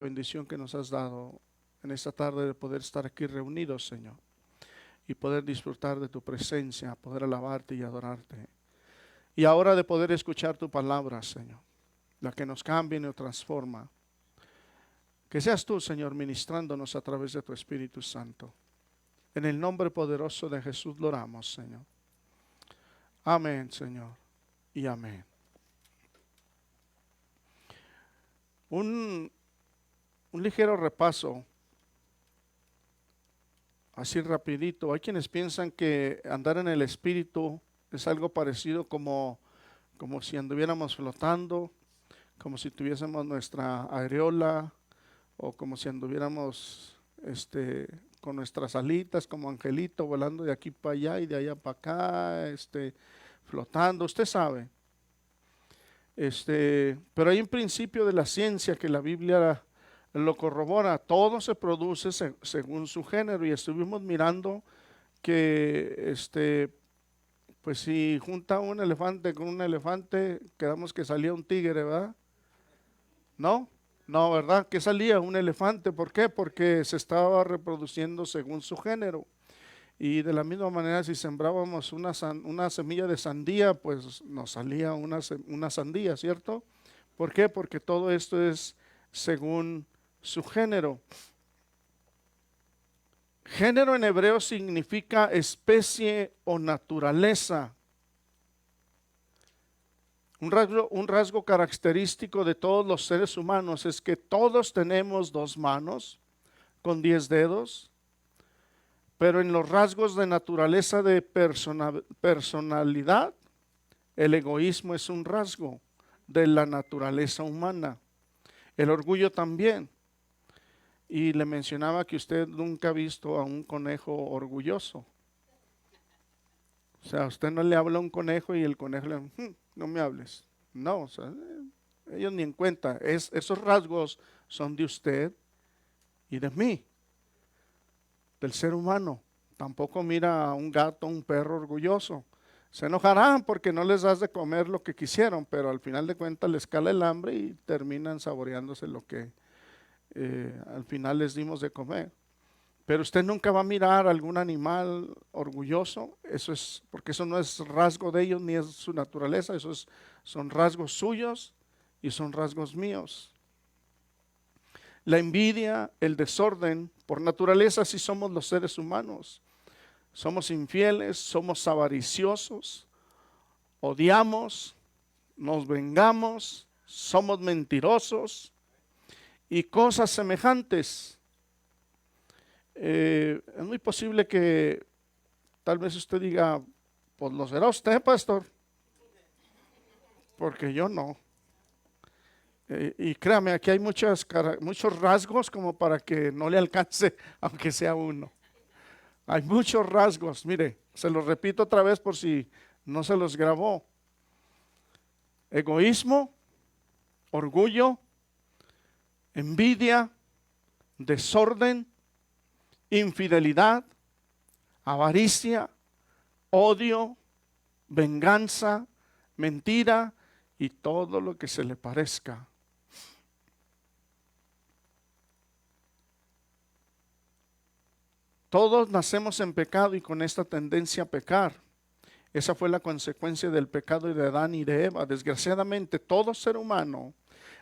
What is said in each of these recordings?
bendición que nos has dado en esta tarde de poder estar aquí reunidos, Señor, y poder disfrutar de tu presencia, poder alabarte y adorarte. Y ahora de poder escuchar tu palabra, Señor, la que nos cambia y nos transforma. Que seas tú, Señor, ministrándonos a través de tu Espíritu Santo. En el nombre poderoso de Jesús lo oramos, Señor. Amén, Señor, y amén. Un ligero repaso, así rapidito. Hay quienes piensan que andar en el Espíritu es algo parecido como si anduviéramos flotando, como si tuviésemos nuestra areola, o como si anduviéramos con nuestras alitas como angelito, volando de aquí para allá y de allá para acá, flotando. Usted sabe. Pero hay un principio de la ciencia que la Biblia lo corrobora. Todo se produce según su género, y estuvimos mirando que pues si junta un elefante con un elefante, quedamos que salía un tigre, ¿verdad? No, ¿verdad? ¿Qué salía? Un elefante. ¿Por qué? Porque se estaba reproduciendo según su género. Y de la misma manera, si sembrábamos una semilla de sandía, pues nos salía una sandía, ¿cierto? ¿Por qué? Porque todo esto es según su género. Género en hebreo significa especie o naturaleza. Un rasgo característico de todos los seres humanos es que todos tenemos 2 manos con 10 dedos, pero en los rasgos de naturaleza de personalidad, el egoísmo es un rasgo de la naturaleza humana. El orgullo también. Y le mencionaba que usted nunca ha visto a un conejo orgulloso. O sea, usted no le habla a un conejo y el conejo le no me hables. No, o sea, ellos ni en cuenta. Esos rasgos son de usted y de mí, del ser humano. Tampoco mira a un gato, un perro orgulloso. Se enojarán porque no les das de comer lo que quisieron, pero al final de cuentas les cala el hambre y terminan saboreándose lo que al final les dimos de comer. Pero usted nunca va a mirar a algún animal orgulloso. Eso es porque eso no es rasgo de ellos ni es su naturaleza. Son rasgos suyos y son rasgos míos. La envidia, el desorden, por naturaleza así somos los seres humanos. Somos infieles, somos avariciosos, odiamos, nos vengamos, somos mentirosos y cosas semejantes. Es muy posible que tal vez usted diga, pues lo será usted, pastor, porque yo no. Y créame, aquí hay muchos rasgos como para que no le alcance, aunque sea uno. Hay muchos rasgos, mire, se los repito otra vez por si no se los grabó. Egoísmo, orgullo, envidia, desorden, infidelidad, avaricia, odio, venganza, mentira y todo lo que se le parezca. Todos nacemos en pecado y con esta tendencia a pecar. Esa fue la consecuencia del pecado de Adán y de Eva. Desgraciadamente, todo ser humano,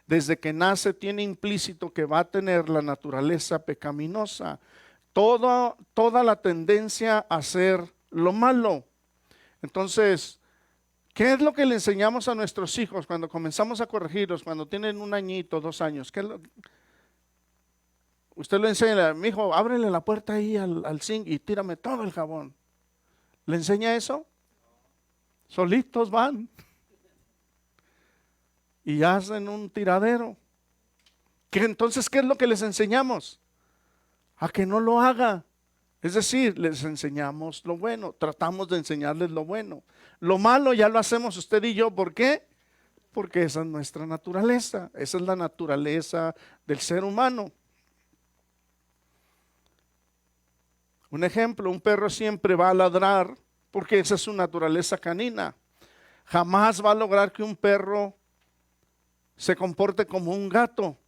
desde que nace, tiene implícito que va a tener la naturaleza pecaminosa. Toda la tendencia a hacer lo malo. Entonces, ¿qué es lo que le enseñamos a nuestros hijos cuando comenzamos a corregirlos, cuando tienen 1 añito, 2 años? Usted le enseña, mi hijo, ábrele la puerta ahí al zinc y tírame todo el jabón. ¿Le enseña eso? Solitos van y hacen un tiradero. Entonces, ¿qué es lo que les enseñamos? A que no lo haga. Es decir, les enseñamos lo bueno, tratamos de enseñarles lo bueno. Lo malo ya lo hacemos usted y yo. ¿Por qué? Porque esa es nuestra naturaleza. Esa es la naturaleza del ser humano. Un ejemplo, un perro siempre va a ladrar porque esa es su naturaleza canina. Jamás va a lograr que un perro se comporte como un gato.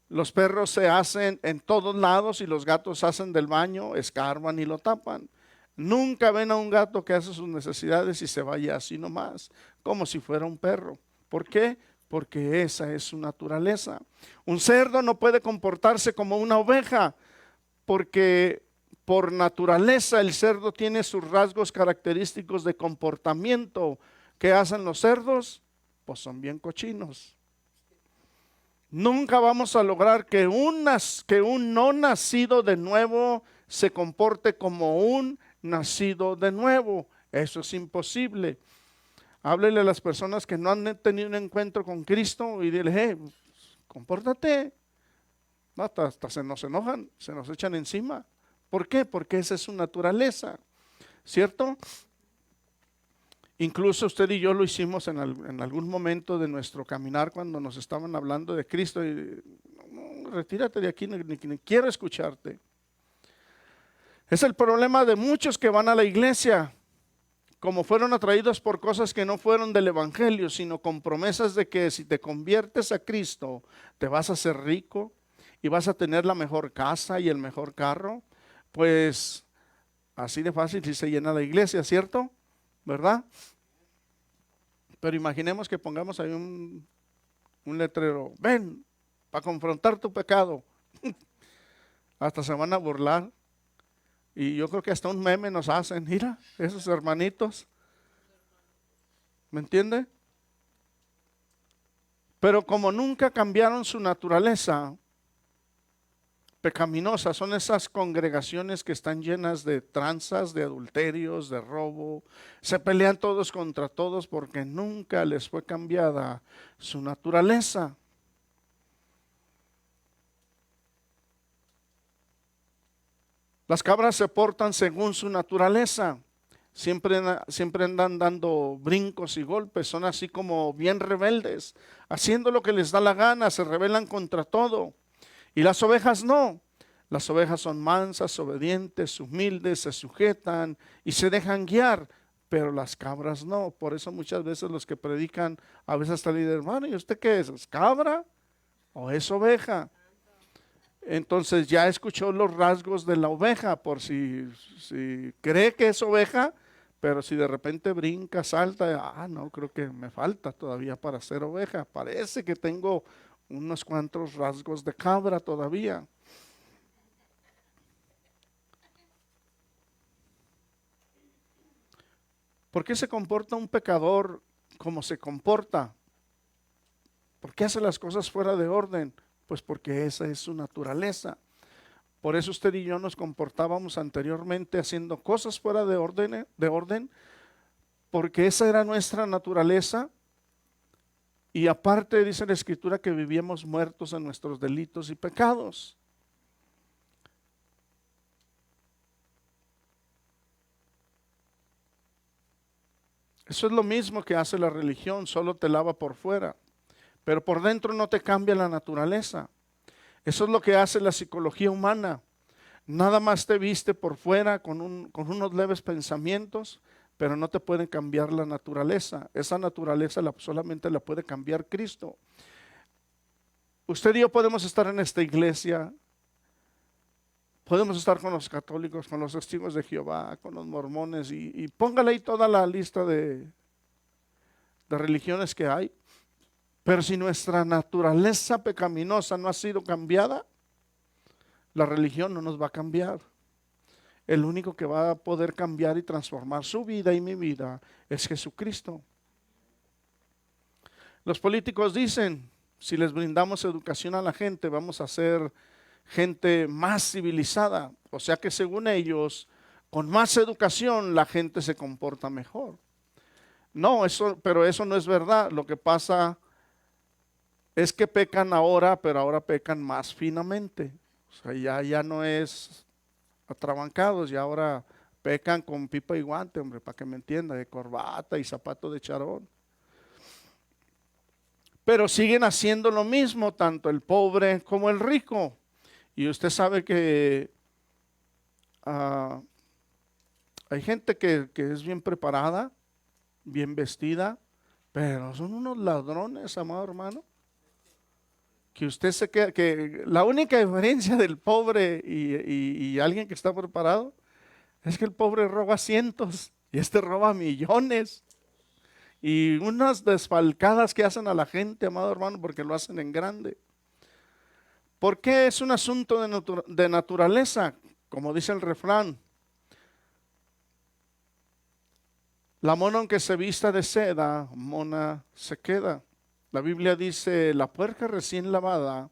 Los perros se hacen en todos lados y los gatos hacen del baño, escarban y lo tapan. Nunca ven a un gato que hace sus necesidades y se vaya así nomás, como si fuera un perro. ¿Por qué? Porque esa es su naturaleza. Un cerdo no puede comportarse como una oveja, porque por naturaleza el cerdo tiene sus rasgos característicos de comportamiento. ¿Qué hacen los cerdos? Pues son bien cochinos. Nunca vamos a lograr que un no nacido de nuevo se comporte como un nacido de nuevo. Eso es imposible. Háblele a las personas que no han tenido un encuentro con Cristo y dile, hey, compórtate. No, hasta se nos enojan, se nos echan encima. ¿Por qué? Porque esa es su naturaleza, ¿cierto? Incluso usted y yo lo hicimos en algún momento de nuestro caminar cuando nos estaban hablando de Cristo. Y, no, retírate de aquí, ni quiero escucharte. Es el problema de muchos que van a la iglesia, como fueron atraídos por cosas que no fueron del evangelio, sino con promesas de que si te conviertes a Cristo, te vas a hacer rico y vas a tener la mejor casa y el mejor carro. Pues así de fácil si se llena la iglesia, ¿cierto? ¿Verdad? Pero imaginemos que pongamos ahí un letrero, ven, para confrontar tu pecado. Hasta se van a burlar. Y yo creo que hasta un meme nos hacen, mira, esos hermanitos. ¿Me entiende? Pero como nunca cambiaron su naturaleza pecaminosa, son esas congregaciones que están llenas de tranzas, de adulterios, de robo. Se pelean todos contra todos porque nunca les fue cambiada su naturaleza. Las cabras se portan según su naturaleza. Siempre andan dando brincos y golpes, son así como bien rebeldes, haciendo lo que les da la gana, se rebelan contra todo. Y las ovejas no. Las ovejas son mansas, obedientes, humildes, se sujetan y se dejan guiar, pero las cabras no. Por eso muchas veces los que predican, a veces hasta el líder, hermano, ¿y usted qué es? ¿Es cabra o es oveja? Entonces ya escuchó los rasgos de la oveja, por si cree que es oveja, pero si de repente brinca, salta, no, creo que me falta todavía para ser oveja. Parece que tengo unos cuantos rasgos de cabra todavía. ¿Por qué se comporta un pecador como se comporta? ¿Por qué hace las cosas fuera de orden? Pues porque esa es su naturaleza. Por eso usted y yo nos comportábamos anteriormente haciendo cosas fuera de orden, porque esa era nuestra naturaleza. Y aparte dice la Escritura que vivíamos muertos en nuestros delitos y pecados. Eso es lo mismo que hace la religión, solo te lava por fuera, pero por dentro no te cambia la naturaleza. Eso es lo que hace la psicología humana. Nada más te viste por fuera con unos leves pensamientos, pero no te pueden cambiar la naturaleza. Esa naturaleza solamente la puede cambiar Cristo. Usted y yo podemos estar en esta iglesia, podemos estar con los católicos, con los testigos de Jehová, con los mormones, y póngale ahí toda la lista de religiones que hay. Pero si nuestra naturaleza pecaminosa no ha sido cambiada, la religión no nos va a cambiar. El único que va a poder cambiar y transformar su vida y mi vida es Jesucristo. Los políticos dicen, si les brindamos educación a la gente, vamos a ser gente más civilizada. O sea que según ellos, con más educación la gente se comporta mejor. No, pero eso no es verdad. Lo que pasa es que pecan ahora, pero ahora pecan más finamente. O sea, ya no es atrabancados, y ahora pecan con pipa y guante, hombre, para que me entienda, de corbata y zapato de charol. Pero siguen haciendo lo mismo, tanto el pobre como el rico. Y usted sabe que hay gente que es bien preparada, bien vestida, pero son unos ladrones, amado hermano. que usted se queda, que la única diferencia del pobre y alguien que está preparado es que el pobre roba cientos y este roba millones. Y unas desfalcadas que hacen a la gente, amado hermano, porque lo hacen en grande. ¿Por qué es un asunto de naturaleza? Como dice el refrán, la mona aunque se vista de seda, mona se queda. La Biblia dice, la puerca recién lavada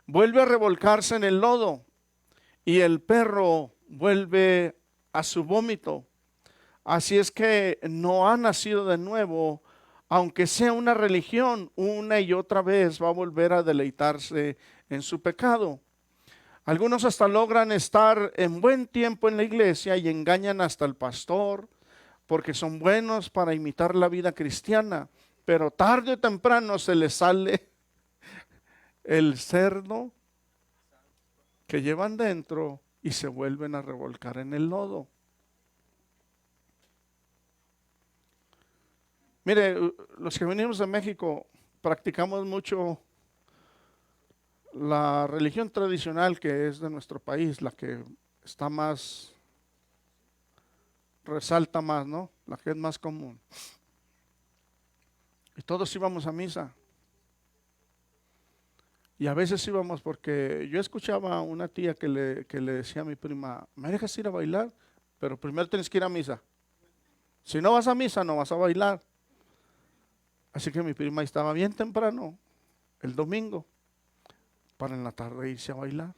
vuelve a revolcarse en el lodo y el perro vuelve a su vómito. Así es que no ha nacido de nuevo, aunque sea una religión, una y otra vez va a volver a deleitarse en su pecado. Algunos hasta logran estar en buen tiempo en la iglesia y engañan hasta el pastor porque son buenos para imitar la vida cristiana, pero tarde o temprano se les sale el cerdo que llevan dentro y se vuelven a revolcar en el lodo. Mire, los que venimos de México practicamos mucho la religión tradicional que es de nuestro país, la que está más, resalta más, ¿no? La que es más común. Y todos íbamos a misa. Y a veces íbamos porque yo escuchaba a una tía que le decía a mi prima, ¿me dejas ir a bailar? Pero primero tienes que ir a misa. Si no vas a misa, no vas a bailar. Así que mi prima estaba bien temprano, el domingo, para en la tarde irse a bailar.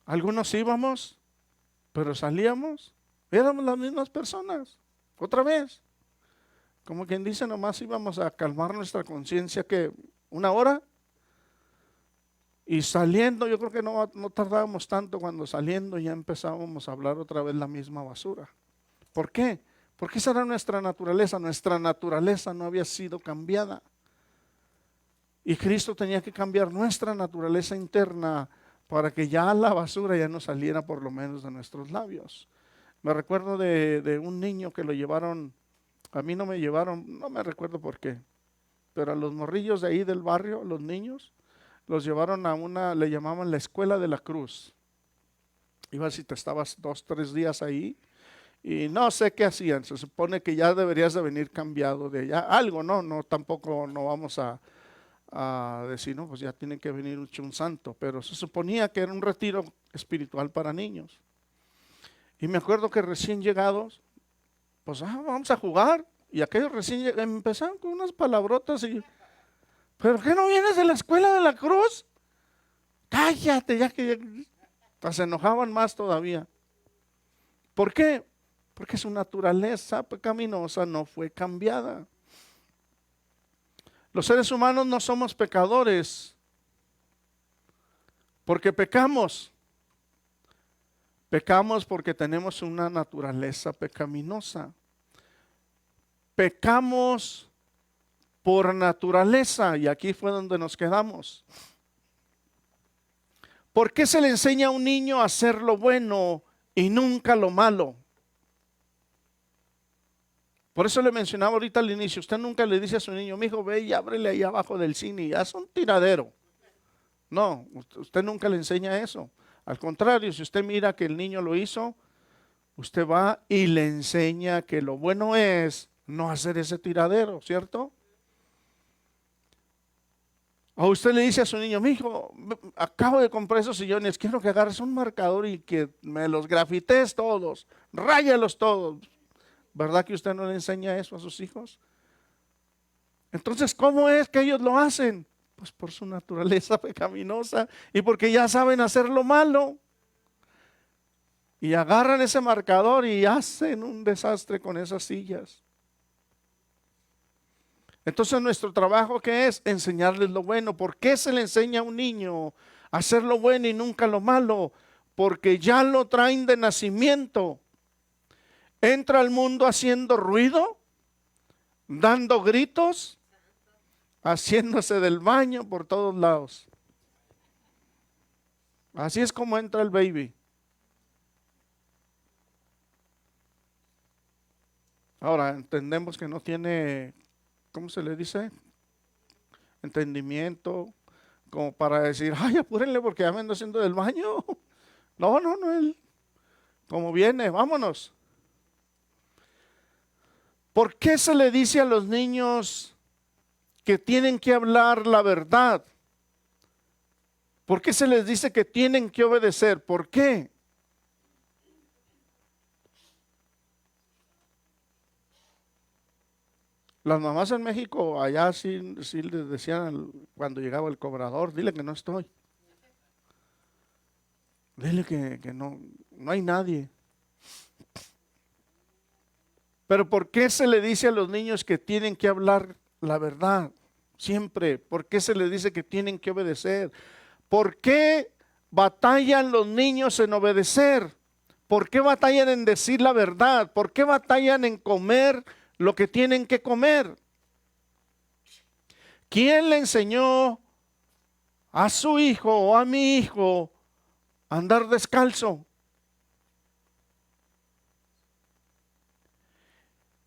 Algunos íbamos, pero salíamos, éramos las mismas personas, otra vez. Como quien dice, nomás íbamos a calmar nuestra conciencia que una hora. Y saliendo, yo creo que no tardábamos tanto cuando saliendo ya empezábamos a hablar otra vez la misma basura. ¿Por qué? Porque esa era nuestra naturaleza. Nuestra naturaleza no había sido cambiada. Y Cristo tenía que cambiar nuestra naturaleza interna para que ya la basura ya no saliera por lo menos de nuestros labios. Me recuerdo de un niño que lo llevaron, a mí no me llevaron, no me recuerdo por qué, pero a los morrillos de ahí del barrio, los niños, los llevaron a una, le llamaban la Escuela de la Cruz. Iba si te estabas 2, 3 días ahí y no sé qué hacían. Se supone que ya deberías de venir cambiado de allá. Algo, no, tampoco no vamos a decir, no, pues ya tiene que venir un santo. Pero se suponía que era un retiro espiritual para niños. Y me acuerdo que recién llegados, pues vamos a jugar. Y aquellos recién empezaron con unas palabrotas y, ¿pero qué no vienes de la Escuela de la Cruz? Cállate, ya que se enojaban más todavía. ¿Por qué? Porque su naturaleza pecaminosa no fue cambiada. Los seres humanos no somos pecadores porque pecamos. Pecamos porque tenemos una naturaleza pecaminosa. Pecamos por naturaleza, y aquí fue donde nos quedamos. ¿Por qué se le enseña a un niño a hacer lo bueno y nunca lo malo? Por eso le mencionaba ahorita al inicio, usted nunca le dice a su niño, mijo, ve y ábrele ahí abajo del cine y haz un tiradero. No, usted nunca le enseña eso. Al contrario, si usted mira que el niño lo hizo, usted va y le enseña que lo bueno es no hacer ese tiradero, ¿cierto? O usted le dice a su niño, mijo, acabo de comprar esos sillones, quiero que agarres un marcador y que me los grafites todos, ráyalos todos. ¿Verdad que usted no le enseña eso a sus hijos? Entonces, ¿cómo es que ellos lo hacen? Pues por su naturaleza pecaminosa y porque ya saben hacer lo malo. Y agarran ese marcador y hacen un desastre con esas sillas. Entonces nuestro trabajo, ¿qué es? Enseñarles lo bueno. ¿Por qué se le enseña a un niño a hacer lo bueno y nunca lo malo? Porque ya lo traen de nacimiento. Entra al mundo haciendo ruido, dando gritos, haciéndose del baño por todos lados. Así es como entra el baby. Ahora entendemos que no tiene ¿cómo se le dice? Entendimiento, como para decir, ay, apúrenle porque ya me ando haciendo del baño. No, no, no, él, como viene, vámonos. ¿Por qué se le dice a los niños que tienen que hablar la verdad? ¿Por qué se les dice que tienen que obedecer? ¿Por qué? Las mamás en México, allá sí, sí les decían cuando llegaba el cobrador, dile que no estoy. Dile que no, no hay nadie. Pero ¿por qué se le dice a los niños que tienen que hablar la verdad? Siempre. ¿Por qué se les dice que tienen que obedecer? ¿Por qué batallan los niños en obedecer? ¿Por qué batallan en decir la verdad? ¿Por qué batallan en comer lo que tienen que comer? ¿Quién le enseñó a su hijo o a mi hijo a andar descalzo?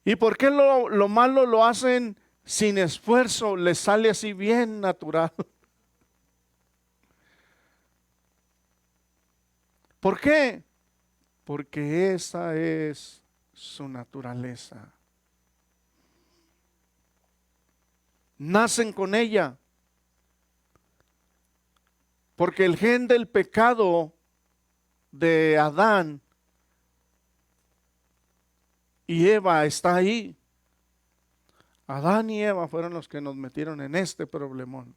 ¿Y por qué lo malo lo hacen sin esfuerzo? Les sale así bien natural. ¿Por qué? Porque esa es su naturaleza. Nacen con ella. Porque el gen del pecado de Adán y Eva está ahí. Adán y Eva fueron los que nos metieron en este problemón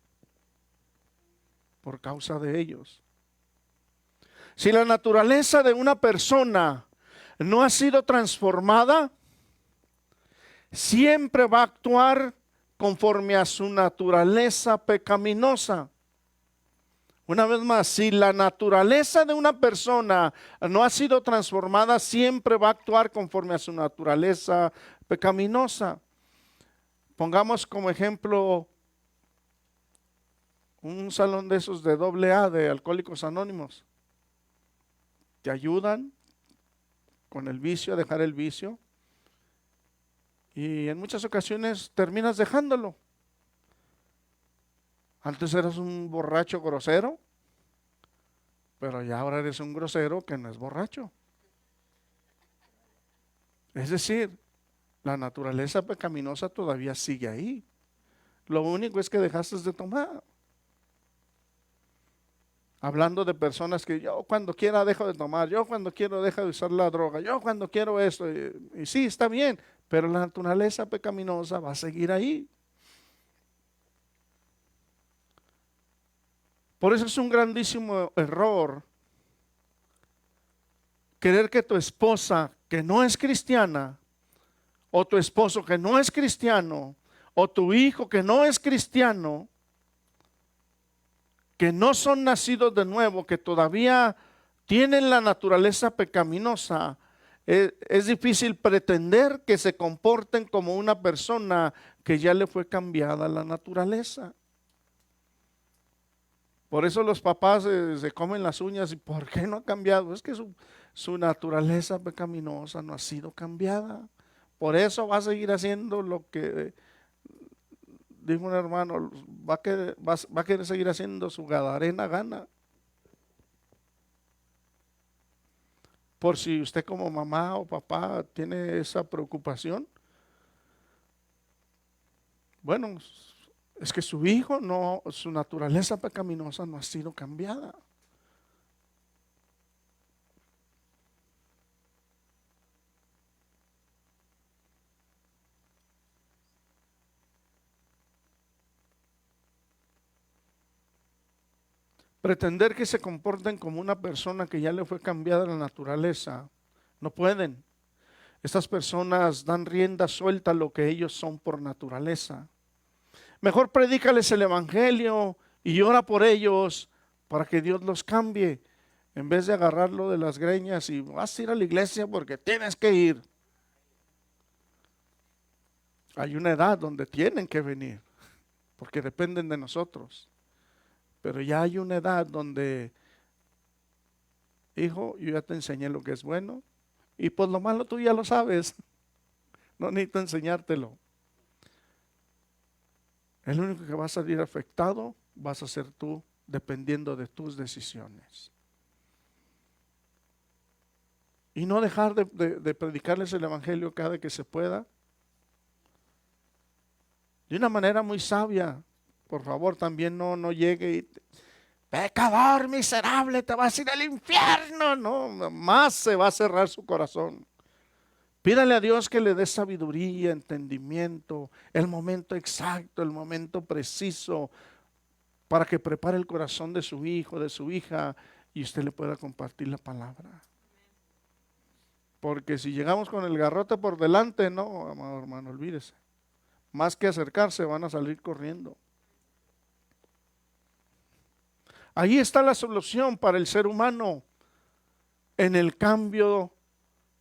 por causa de ellos. Si la naturaleza de una persona no ha sido transformada, siempre va a actuar conforme a su naturaleza pecaminosa. Una vez más, si la naturaleza de una persona no ha sido transformada, siempre va a actuar conforme a su naturaleza pecaminosa. Pongamos como ejemplo un salón de esos de AA, de Alcohólicos Anónimos. Te ayudan con el vicio, a dejar el vicio. Y en muchas ocasiones terminas dejándolo. Antes eras un borracho grosero, pero ya ahora eres un grosero que no es borracho. Es decir, la naturaleza pecaminosa todavía sigue ahí. Lo único es que dejaste de tomar. Hablando de personas que yo cuando quiera dejo de tomar, yo cuando quiero dejo de usar la droga, yo cuando quiero esto. Y sí, está bien, pero la naturaleza pecaminosa va a seguir ahí. Por eso es un grandísimo error querer que tu esposa, que no es cristiana, o tu esposo que no es cristiano, o tu hijo que no es cristiano, que no son nacidos de nuevo, que todavía tienen la naturaleza pecaminosa, es difícil pretender que se comporten como una persona que ya le fue cambiada la naturaleza. Por eso los papás se comen las uñas. ¿Y por qué no ha cambiado? Es que su naturaleza pecaminosa no ha sido cambiada. Por eso va a seguir haciendo lo que dijo un hermano, va a querer seguir haciendo su gadarena gana. Por si usted como mamá o papá tiene esa preocupación, bueno, es que su hijo no, su naturaleza pecaminosa no ha sido cambiada. Pretender que se comporten como una persona que ya le fue cambiada la naturaleza, no pueden. Estas personas dan rienda suelta a lo que ellos son por naturaleza. Mejor predícales el evangelio y ora por ellos para que Dios los cambie, en vez de agarrarlo de las greñas y vas a ir a la iglesia porque tienes que ir. Hay una edad donde tienen que venir, porque dependen de nosotros. Pero ya hay una edad donde, hijo, yo ya te enseñé lo que es bueno y pues lo malo tú ya lo sabes. No necesito enseñártelo. El único que va a salir afectado vas a ser tú, dependiendo de tus decisiones. Y no dejar de predicarles el evangelio cada que se pueda. De una manera muy sabia. Por favor, también no llegue y pecador miserable, te vas a ir al infierno. No, más se va a cerrar su corazón. Pídale a Dios que le dé sabiduría, entendimiento, el momento exacto, el momento preciso, para que prepare el corazón de su hijo, de su hija, y usted le pueda compartir la palabra. Porque si llegamos con el garrote por delante, no, amado hermano, olvídese. Más que acercarse, van a salir corriendo. Ahí está la solución para el ser humano, en el cambio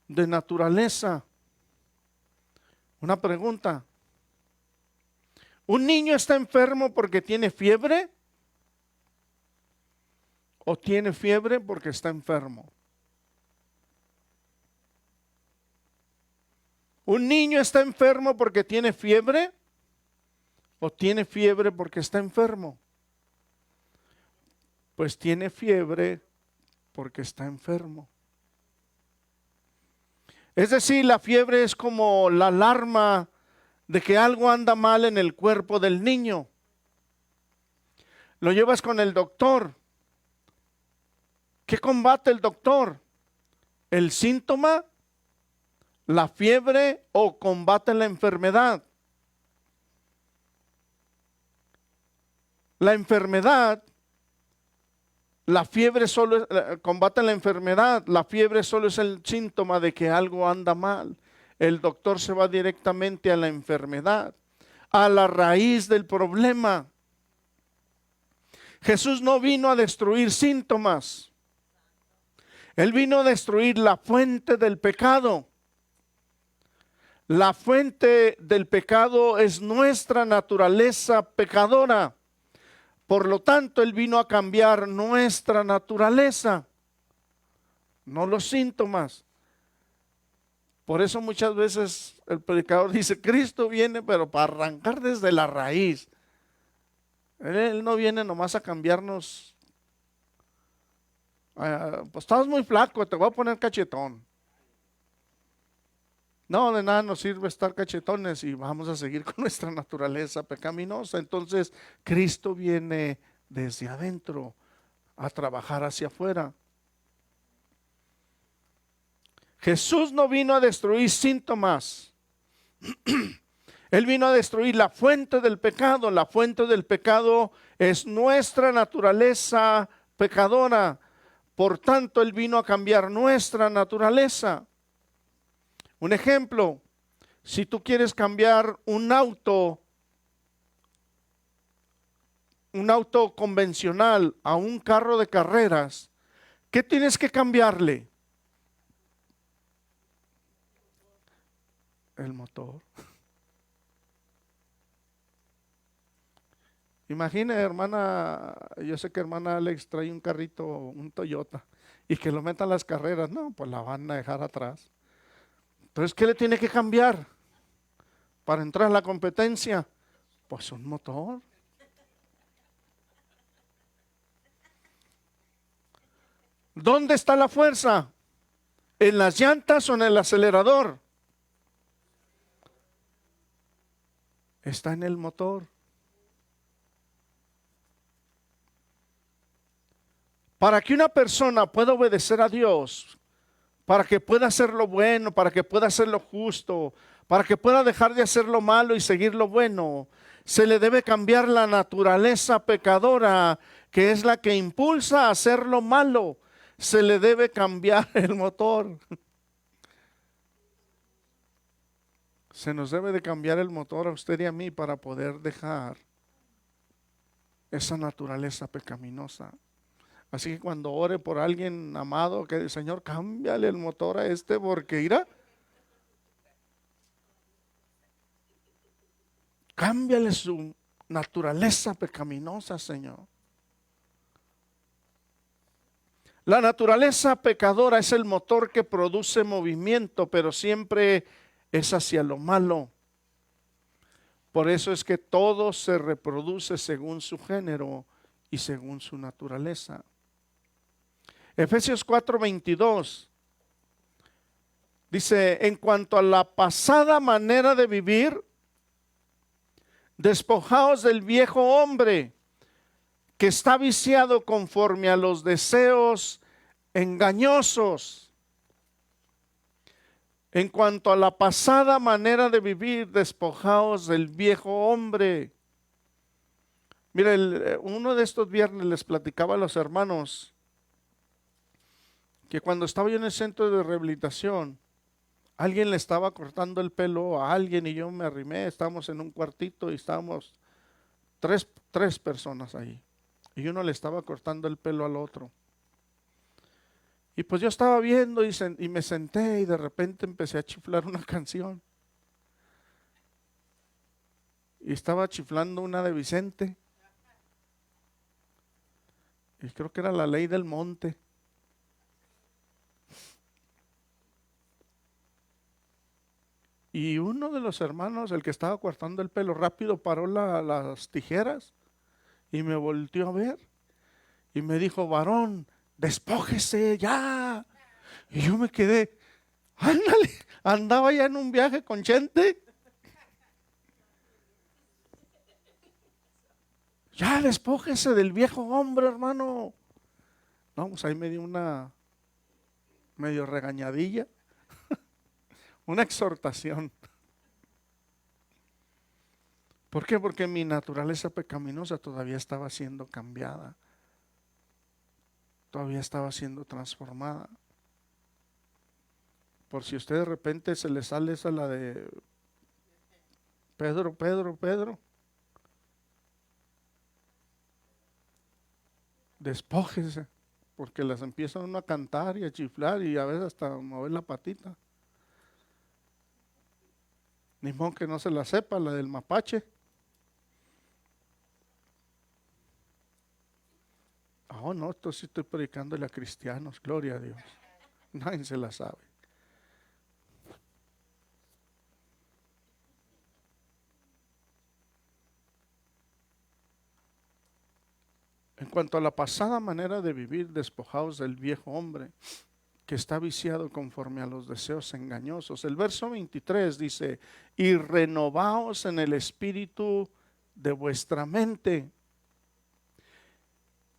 de naturaleza. Una pregunta: ¿un niño está enfermo porque tiene fiebre? ¿O tiene fiebre porque está enfermo? ¿Un niño está enfermo porque tiene fiebre? ¿O tiene fiebre porque está enfermo? Pues tiene fiebre porque está enfermo. Es decir, la fiebre es como la alarma de que algo anda mal en el cuerpo del niño. Lo llevas con el doctor. ¿Qué combate el doctor? ¿El síntoma, la fiebre, o combate la enfermedad? La enfermedad, la fiebre solo combate la enfermedad, la fiebre solo es el síntoma de que algo anda mal. El doctor se va directamente a la enfermedad, a la raíz del problema. Jesús no vino a destruir síntomas. Él vino a destruir la fuente del pecado. La fuente del pecado es nuestra naturaleza pecadora. Por lo tanto, Él vino a cambiar nuestra naturaleza, no los síntomas. Por eso muchas veces el predicador dice, Cristo viene, pero para arrancar desde la raíz. Él no viene nomás a cambiarnos. Pues estás muy flaco, te voy a poner cachetón. No, de nada nos sirve estar cachetones y vamos a seguir con nuestra naturaleza pecaminosa. Entonces, Cristo viene desde adentro a trabajar hacia afuera. Jesús no vino a destruir síntomas. Él vino a destruir la fuente del pecado. La fuente del pecado es nuestra naturaleza pecadora. Por tanto, Él vino a cambiar nuestra naturaleza. Un ejemplo, si tú quieres cambiar un auto convencional a un carro de carreras, ¿qué tienes que cambiarle? El motor. Imagina, hermana, yo sé que hermana Alex trae un carrito, un Toyota, y que lo metan a las carreras. No, pues la van a dejar atrás. Entonces, ¿qué le tiene que cambiar para entrar a la competencia? Pues un motor. ¿Dónde está la fuerza? ¿En las llantas o en el acelerador? Está en el motor. Para que una persona pueda obedecer a Dios, para que pueda hacer lo bueno, para que pueda hacer lo justo, para que pueda dejar de hacer lo malo y seguir lo bueno, se le debe cambiar la naturaleza pecadora, que es la que impulsa a hacer lo malo. Se le debe cambiar el motor. Se nos debe de cambiar el motor a usted y a mí para poder dejar esa naturaleza pecaminosa. Así que cuando ore por alguien amado, que el Señor, cámbiale el motor a este porque irá. Cámbiale su naturaleza pecaminosa, Señor. La naturaleza pecadora es el motor que produce movimiento, pero siempre es hacia lo malo. Por eso es que todo se reproduce según su género y según su naturaleza. Efesios 4:22 dice: en cuanto a la pasada manera de vivir, despojaos del viejo hombre que está viciado conforme a los deseos engañosos. En cuanto a la pasada manera de vivir, despojaos del viejo hombre. Mire, uno de estos viernes les platicaba a los hermanos que cuando estaba yo en el centro de rehabilitación, alguien le estaba cortando el pelo a alguien y yo me arrimé. Estábamos en un cuartito y estábamos tres personas ahí. Y uno le estaba cortando el pelo al otro. Y pues yo estaba viendo y me senté y de repente empecé a chiflar una canción. Y estaba chiflando una de Vicente. Y creo que era La Ley del Monte. Y uno de los hermanos, el que estaba cortando el pelo, rápido paró las tijeras y me volteó a ver. Y me dijo: varón, despójese ya. Y yo me quedé, ándale, andaba ya en un viaje con Chente. Ya despójese del viejo hombre, hermano. No, pues ahí me dio una medio regañadilla, una exhortación. ¿Por qué? Porque mi naturaleza pecaminosa todavía estaba siendo cambiada, todavía estaba siendo transformada. Por si usted de repente se le sale esa, la de Pedro, despójese, porque las empiezan uno a cantar y a chiflar y a veces hasta a mover la patita. Ni modo que no se la sepa, la del mapache. Oh, no, esto sí estoy predicándole a cristianos, gloria a Dios. Nadie se la sabe. En cuanto a la pasada manera de vivir, despojaos del viejo hombre que está viciado conforme a los deseos engañosos. El verso 23 dice: y renovaos en el espíritu de vuestra mente.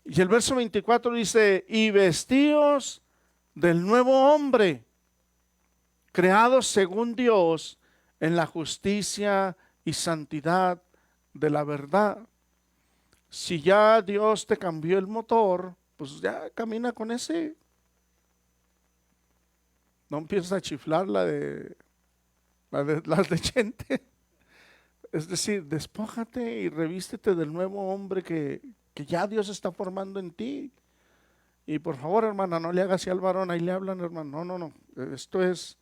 Y el verso 24 dice: y vestíos del nuevo hombre, creados según Dios en la justicia y santidad de la verdad. Si ya Dios te cambió el motor, pues ya camina con ese. No empieces a chiflar las de gente. Es decir, despójate y revístete del nuevo hombre que ya Dios está formando en ti. Y por favor, hermana, no le hagas así al varón, ahí le hablan, hermano. No. Esto es,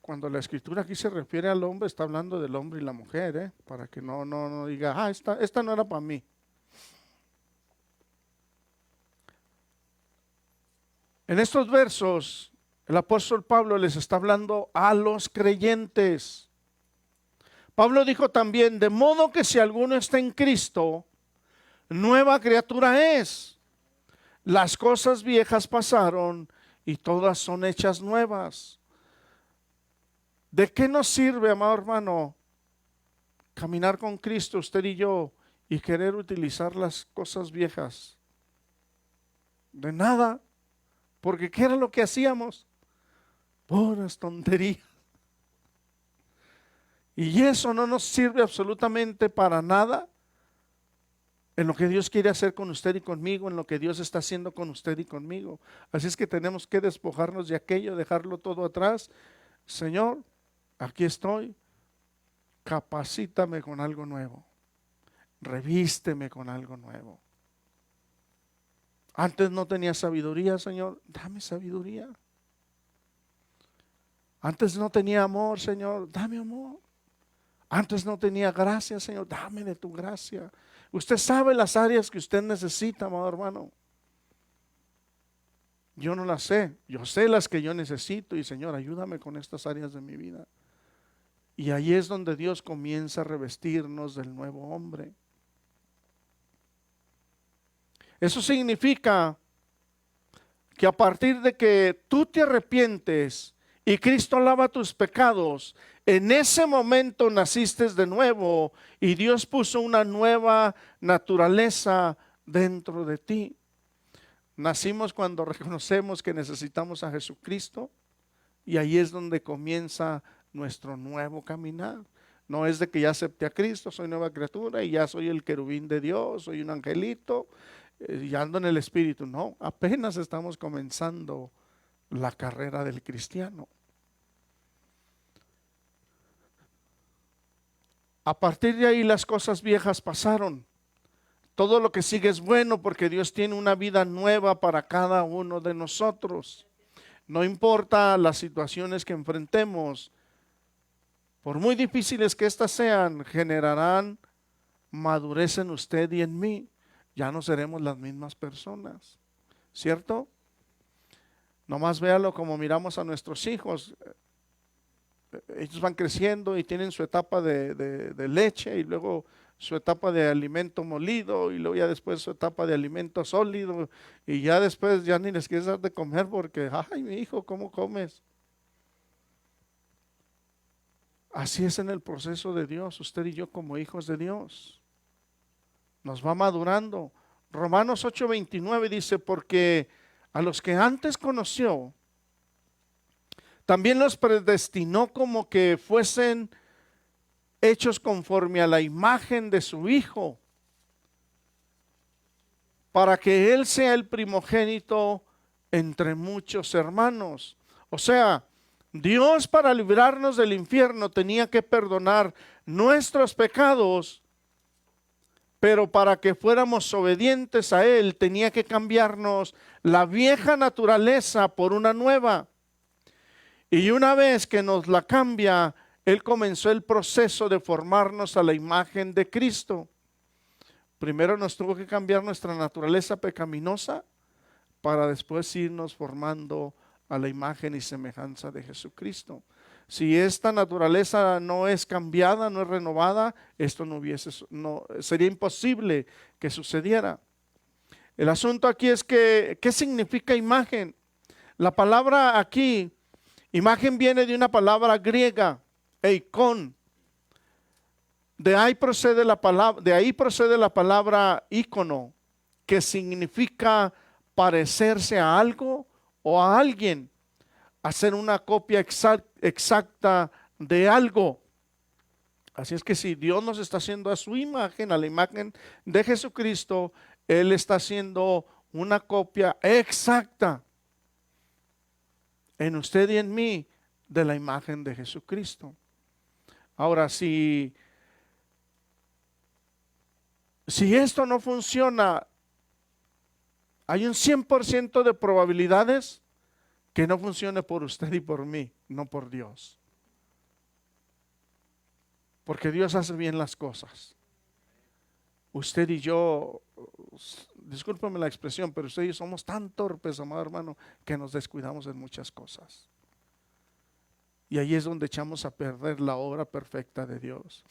cuando la escritura aquí se refiere al hombre, está hablando del hombre y la mujer, para que no diga, esta no era para mí. En estos versos, el apóstol Pablo les está hablando a los creyentes. Pablo dijo también: de modo que si alguno está en Cristo, nueva criatura es. Las cosas viejas pasaron y todas son hechas nuevas. ¿De qué nos sirve, amado hermano, caminar con Cristo, usted y yo, y querer utilizar las cosas viejas? De nada. Porque ¿qué era lo que hacíamos? Puras tonterías. Y eso no nos sirve absolutamente para nada en lo que Dios quiere hacer con usted y conmigo, en lo que Dios está haciendo con usted y conmigo. Así es que tenemos que despojarnos de aquello, dejarlo todo atrás. Señor, aquí estoy, capacítame con algo nuevo, revísteme con algo nuevo. Antes no tenía sabiduría, Señor, dame sabiduría. Antes no tenía amor, Señor, dame amor. Antes no tenía gracia, Señor, dame de tu gracia. Usted sabe las áreas que usted necesita, amado hermano. Yo no las sé, yo sé las que yo necesito y Señor, ayúdame con estas áreas de mi vida. Y ahí es donde Dios comienza a revestirnos del nuevo hombre. Eso significa que a partir de que tú te arrepientes y Cristo lava tus pecados, en ese momento naciste de nuevo y Dios puso una nueva naturaleza dentro de ti. Nacimos cuando reconocemos que necesitamos a Jesucristo y ahí es donde comienza nuestro nuevo caminar. No es de que ya acepté a Cristo, soy nueva criatura y ya soy el querubín de Dios, soy un angelito y ando en el Espíritu. No, apenas estamos comenzando la carrera del cristiano. A partir de ahí las cosas viejas pasaron. Todo lo que sigue es bueno porque Dios tiene una vida nueva para cada uno de nosotros. No importa las situaciones que enfrentemos, por muy difíciles que éstas sean, generarán madurez en usted y en mí. Ya no seremos las mismas personas, ¿cierto? Nomás véalo como miramos a nuestros hijos. Ellos van creciendo y tienen su etapa de leche y luego su etapa de alimento molido y luego ya después su etapa de alimento sólido y ya después ya ni les quieres dar de comer porque, ay, mi hijo, ¿cómo comes? Así es en el proceso de Dios, usted y yo como hijos de Dios. Nos va madurando. Romanos 8:29 dice, porque a los que antes conoció, también los predestinó como que fuesen hechos conforme a la imagen de su Hijo, para que Él sea el primogénito entre muchos hermanos. O sea, Dios para librarnos del infierno tenía que perdonar nuestros pecados, pero para que fuéramos obedientes a Él tenía que cambiarnos la vieja naturaleza por una nueva. Y una vez que nos la cambia, Él comenzó el proceso de formarnos a la imagen de Cristo. Primero nos tuvo que cambiar nuestra naturaleza pecaminosa para después irnos formando a la imagen y semejanza de Jesucristo. Si esta naturaleza no es cambiada, no es renovada, esto no sería imposible que sucediera. El asunto aquí es que, ¿qué significa imagen? La palabra aquí, imagen, viene de una palabra griega, eikon. De ahí procede la palabra ícono, que significa parecerse a algo o a alguien, hacer una copia exacta de algo. Así es que si Dios nos está haciendo a su imagen, a la imagen de Jesucristo, Él está haciendo una copia exacta en usted y en mí de la imagen de Jesucristo. Ahora, si esto no funciona, hay un 100% de probabilidades que no funcione por usted y por mí, no por Dios. Porque Dios hace bien las cosas. Usted y yo, discúlpeme la expresión, pero usted y yo somos tan torpes, amado hermano, que nos descuidamos en muchas cosas. Y ahí es donde echamos a perder la obra perfecta de Dios.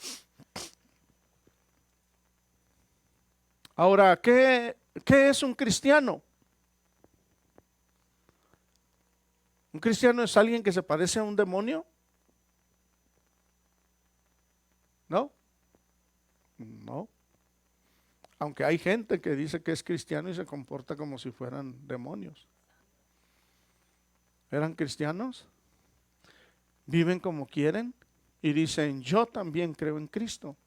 Ahora, ¿qué es un cristiano? ¿Un cristiano es alguien que se parece a un demonio? ¿No? No. Aunque hay gente que dice que es cristiano y se comporta como si fueran demonios. ¿Eran cristianos? Viven como quieren y dicen, yo también creo en Cristo.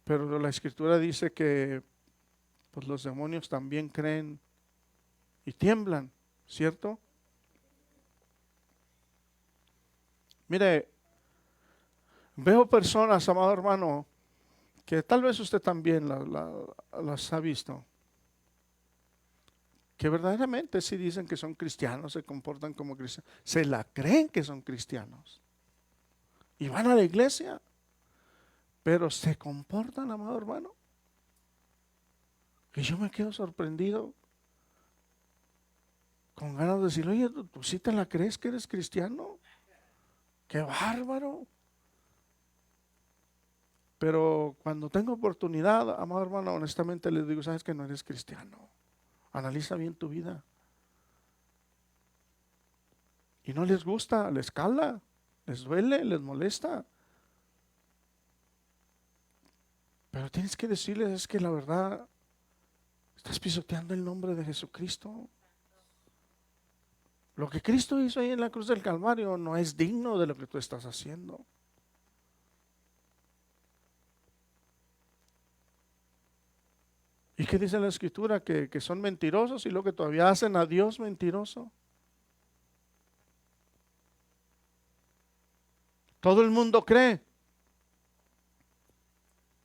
Pero la Escritura dice que pues, los demonios también creen y tiemblan, ¿cierto? Mire, veo personas, amado hermano, que tal vez usted también las ha visto, que verdaderamente sí dicen que son cristianos, se comportan como cristianos, se la creen que son cristianos y van a la iglesia, pero se comportan, amado hermano, que yo me quedo sorprendido con ganas de decir, oye, ¿tú sí te la crees que eres cristiano? ¡Qué bárbaro! Pero cuando tengo oportunidad, amado hermano, honestamente les digo, sabes que no eres cristiano. Analiza bien tu vida. Y no les gusta, les cala, les duele, les molesta. Pero tienes que decirles, es que la verdad, estás pisoteando el nombre de Jesucristo. Lo que Cristo hizo ahí en la cruz del Calvario no es digno de lo que tú estás haciendo. ¿Y qué dice la Escritura? Que son mentirosos y lo que todavía hacen a Dios mentiroso. Todo el mundo cree.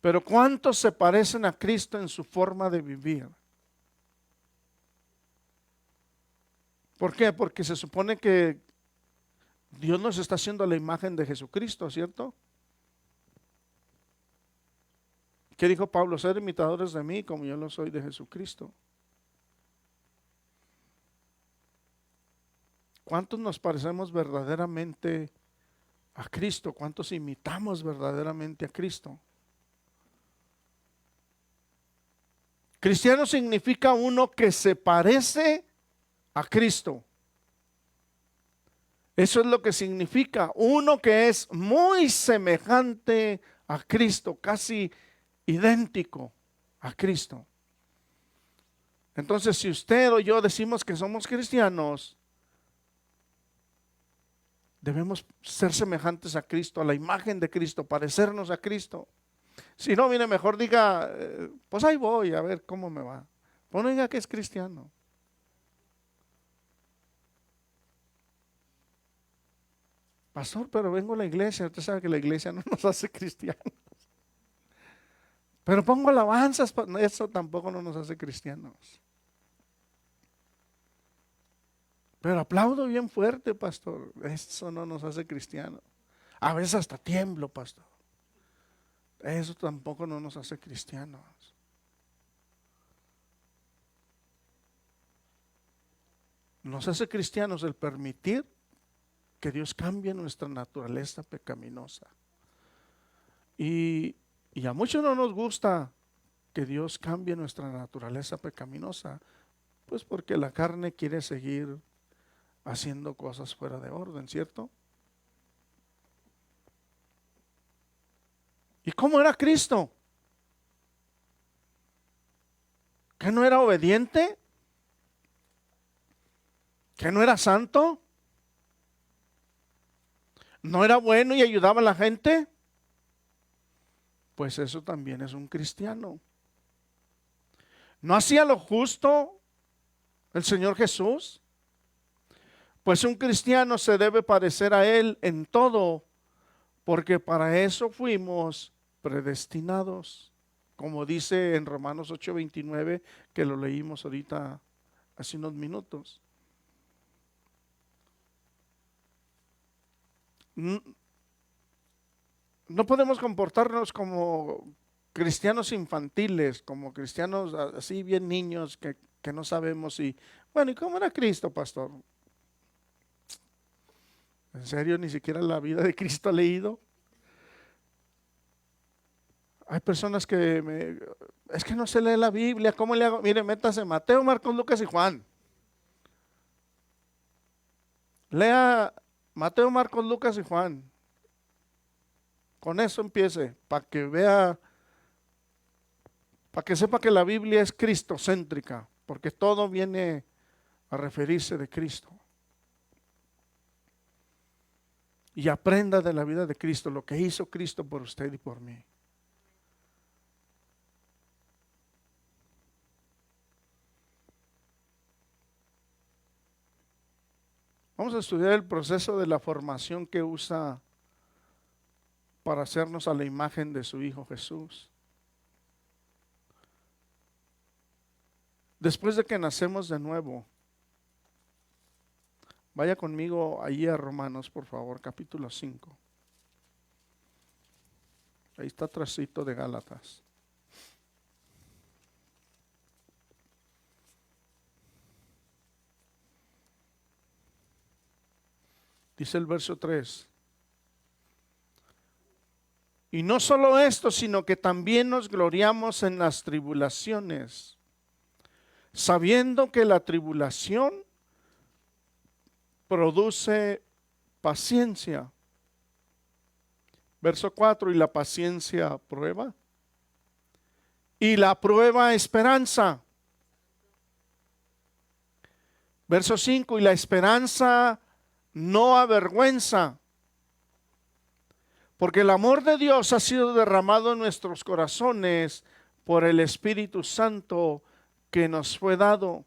Pero ¿cuántos se parecen a Cristo en su forma de vivir? ¿Por qué? Porque se supone que Dios nos está haciendo la imagen de Jesucristo, ¿cierto? ¿Qué dijo Pablo? Ser imitadores de mí como yo lo soy de Jesucristo. ¿Cuántos nos parecemos verdaderamente a Cristo? ¿Cuántos imitamos verdaderamente a Cristo? Cristiano significa uno que se parece a Cristo. Eso es lo que significa, uno que es muy semejante a Cristo, casi idéntico a Cristo. Entonces, si usted o yo decimos que somos cristianos, debemos ser semejantes a Cristo, a la imagen de Cristo, parecernos a Cristo. Si no, mire, mejor diga, pues ahí voy a ver cómo me va. Pues no diga que es cristiano. Pastor, pero vengo a la iglesia. Usted sabe que la iglesia no nos hace cristianos. Pero pongo alabanzas, eso tampoco no nos hace cristianos. Pero aplaudo bien fuerte, pastor. Eso no nos hace cristianos. A veces hasta tiemblo, pastor. Eso tampoco no nos hace cristianos. Nos hace cristianos el permitir que Dios cambie nuestra naturaleza pecaminosa. Y a muchos no nos gusta que Dios cambie nuestra naturaleza pecaminosa, pues porque la carne quiere seguir haciendo cosas fuera de orden, ¿cierto? ¿Y cómo era Cristo? ¿Que no era obediente? ¿Que no era santo? ¿No era bueno y ayudaba a la gente? Pues eso también es un cristiano. ¿No hacía lo justo el Señor Jesús? Pues un cristiano se debe parecer a Él en todo, porque para eso fuimos predestinados, como dice en Romanos 8:29, que lo leímos ahorita hace unos minutos. No podemos comportarnos como cristianos infantiles, como cristianos así bien niños que no sabemos si, bueno, ¿y cómo era Cristo, pastor? ¿En serio ni siquiera la vida de Cristo ha leído? Hay personas es que no se lee la Biblia, ¿cómo le hago? Mire, métase Mateo, Marcos, Lucas y Juan. Lea Mateo, Marcos, Lucas y Juan. Con eso empiece, para que vea, para que sepa que la Biblia es cristocéntrica, porque todo viene a referirse de Cristo. Y aprenda de la vida de Cristo, lo que hizo Cristo por usted y por mí. Vamos a estudiar el proceso de la formación que usa para hacernos a la imagen de su Hijo Jesús. Después de que nacemos de nuevo, vaya conmigo ahí a Romanos, por favor, capítulo 5. Ahí está atrásito de Gálatas. Dice el verso 3. Y no solo esto, sino que también nos gloriamos en las tribulaciones, sabiendo que la tribulación produce paciencia. Verso 4, y la paciencia prueba. Y la prueba esperanza. Verso 5, y la esperanza no avergüenza, porque el amor de Dios ha sido derramado en nuestros corazones por el Espíritu Santo que nos fue dado.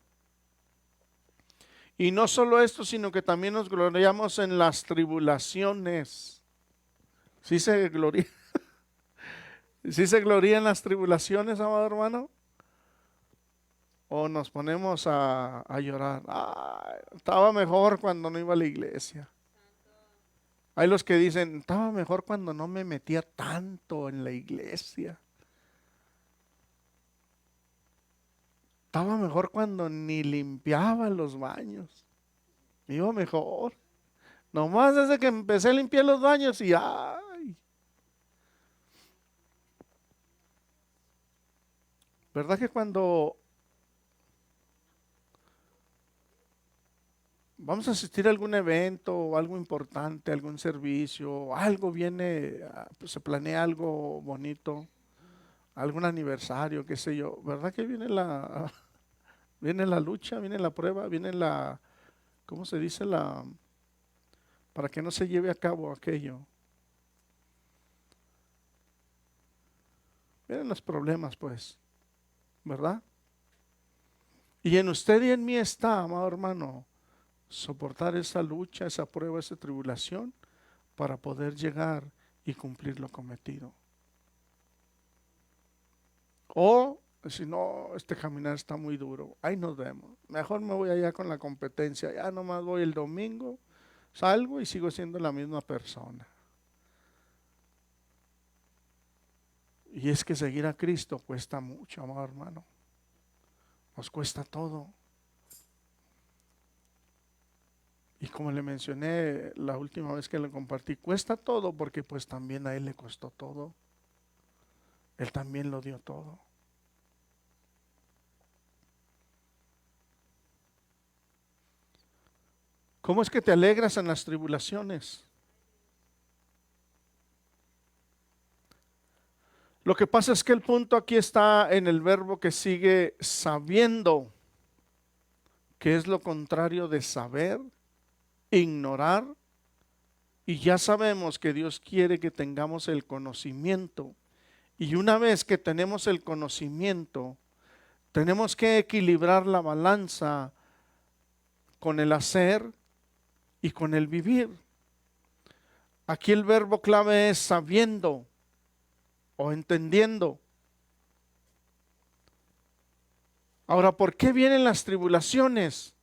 Y no solo esto, sino que también nos gloriamos en las tribulaciones. ¿Sí se gloria? ¿Sí se gloria en las tribulaciones, amado hermano? ¿O nos ponemos a llorar? Ay, estaba mejor cuando no iba a la iglesia. Hay los que dicen, estaba mejor cuando no me metía tanto en la iglesia. Estaba mejor cuando ni limpiaba los baños. Iba mejor. Nomás desde que empecé a limpiar los baños y ay. ¿Verdad que cuando vamos a asistir a algún evento o algo importante, algún servicio, algo viene, pues se planea algo bonito, algún aniversario, qué sé yo, ¿verdad que viene viene la lucha, viene la prueba, viene ¿cómo se dice? Para que no se lleve a cabo aquello. Vienen los problemas, pues, ¿verdad? Y en usted y en mí está, amado hermano, soportar esa lucha, esa prueba, esa tribulación, para poder llegar y cumplir lo cometido. O si no, este caminar está muy duro, ahí nos vemos. Mejor me voy allá con la competencia, ya nomás voy el domingo, salgo y sigo siendo la misma persona. Y es que seguir a Cristo cuesta mucho, amado hermano. Nos cuesta todo. Y como le mencioné la última vez que le compartí, cuesta todo porque pues también a Él le costó todo. Él también lo dio todo. ¿Cómo es que te alegras en las tribulaciones? Lo que pasa es que el punto aquí está en el verbo que sigue sabiendo, que es lo contrario de saber, ignorar, y ya sabemos que Dios quiere que tengamos el conocimiento. Y una vez que tenemos el conocimiento, tenemos que equilibrar la balanza con el hacer y con el vivir. Aquí el verbo clave es sabiendo o entendiendo. Ahora, ¿por qué vienen las tribulaciones?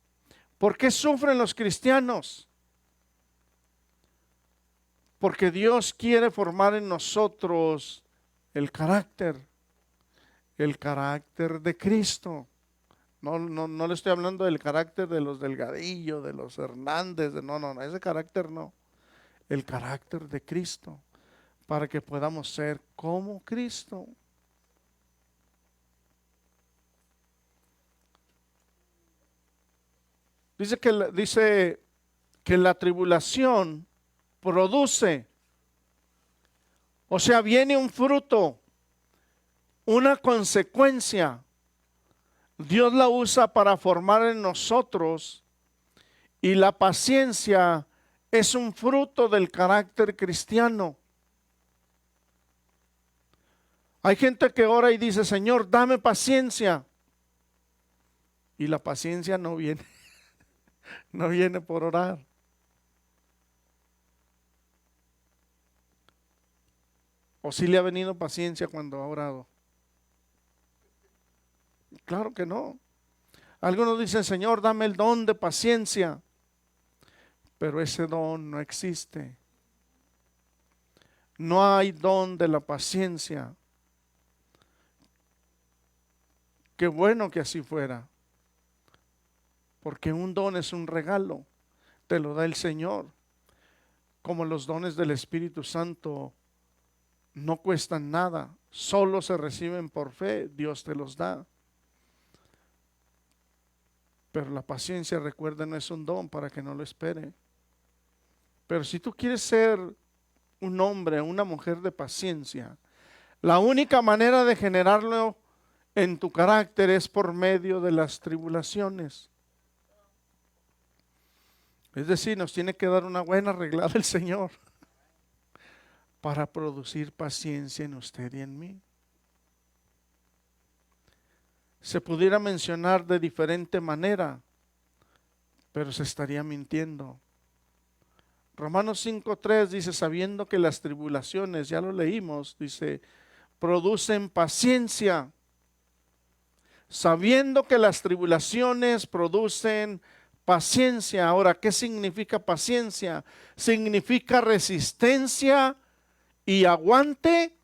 ¿Por qué sufren los cristianos? Porque Dios quiere formar en nosotros el carácter de Cristo. No le estoy hablando del carácter de los Delgadillo, de los Hernández, no, ese carácter no. El carácter de Cristo, para que podamos ser como Cristo. Dice que la tribulación produce, o sea, viene un fruto, una consecuencia. Dios la usa para formar en nosotros, y la paciencia es un fruto del carácter cristiano. Hay gente que ora y dice, Señor, dame paciencia. Y la paciencia no viene, no viene por orar. ¿O sí le ha venido paciencia cuando ha orado? Claro que no. Algunos dicen, Señor, dame el don de paciencia. Pero ese don no existe. No hay don de la paciencia. Qué bueno que así fuera. Porque un don es un regalo. Te lo da el Señor. Como los dones del Espíritu Santo no cuestan nada, solo se reciben por fe, Dios te los da. Pero la paciencia, recuerda, no es un don para que no lo espere. Pero si tú quieres ser un hombre, una mujer de paciencia, la única manera de generarlo en tu carácter es por medio de las tribulaciones. Es decir, nos tiene que dar una buena arreglada el Señor para producir paciencia en usted y en mí. Se pudiera mencionar de diferente manera, pero se estaría mintiendo. Romanos 5:3 dice, sabiendo que las tribulaciones, ya lo leímos, dice, producen paciencia. Sabiendo que las tribulaciones producen paciencia. Ahora, ¿qué significa paciencia? Significa resistencia y aguante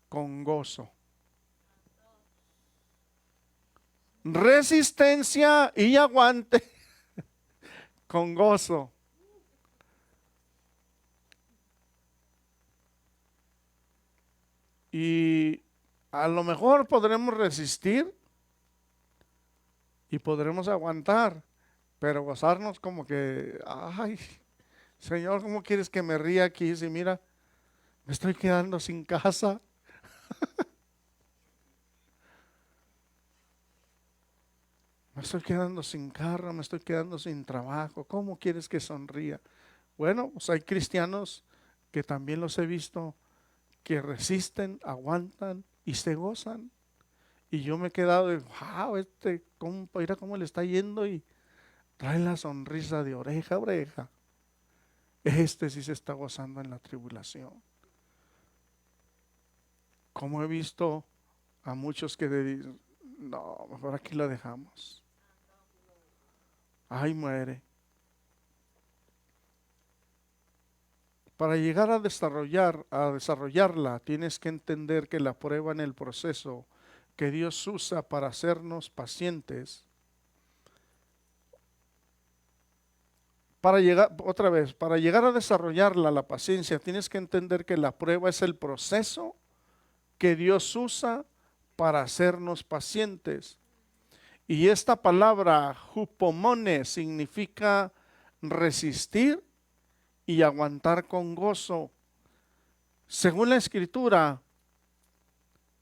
con gozo. Resistencia y aguante con gozo. Y a lo mejor podremos resistir y podremos aguantar, pero gozarnos como que, ay, Señor, ¿cómo quieres que me ría aquí? Si mira, me estoy quedando sin casa. Me estoy quedando sin carro, me estoy quedando sin trabajo. ¿Cómo quieres que sonría? Bueno, pues hay cristianos que también los he visto que resisten, aguantan y se gozan. Y yo me he quedado de, wow, este compa, mira cómo le está yendo y trae la sonrisa de oreja a oreja. Este sí se está gozando en la tribulación. Como he visto a muchos que dicen, no, mejor aquí la dejamos. Ay, muere. Para llegar a desarrollarla, tienes que entender que la prueba en el proceso que Dios usa para hacernos pacientes, para llegar a desarrollarla, la paciencia, tienes que entender que la prueba es el proceso que Dios usa para hacernos pacientes. Y esta palabra, hupomone, significa resistir y aguantar con gozo. Según la Escritura,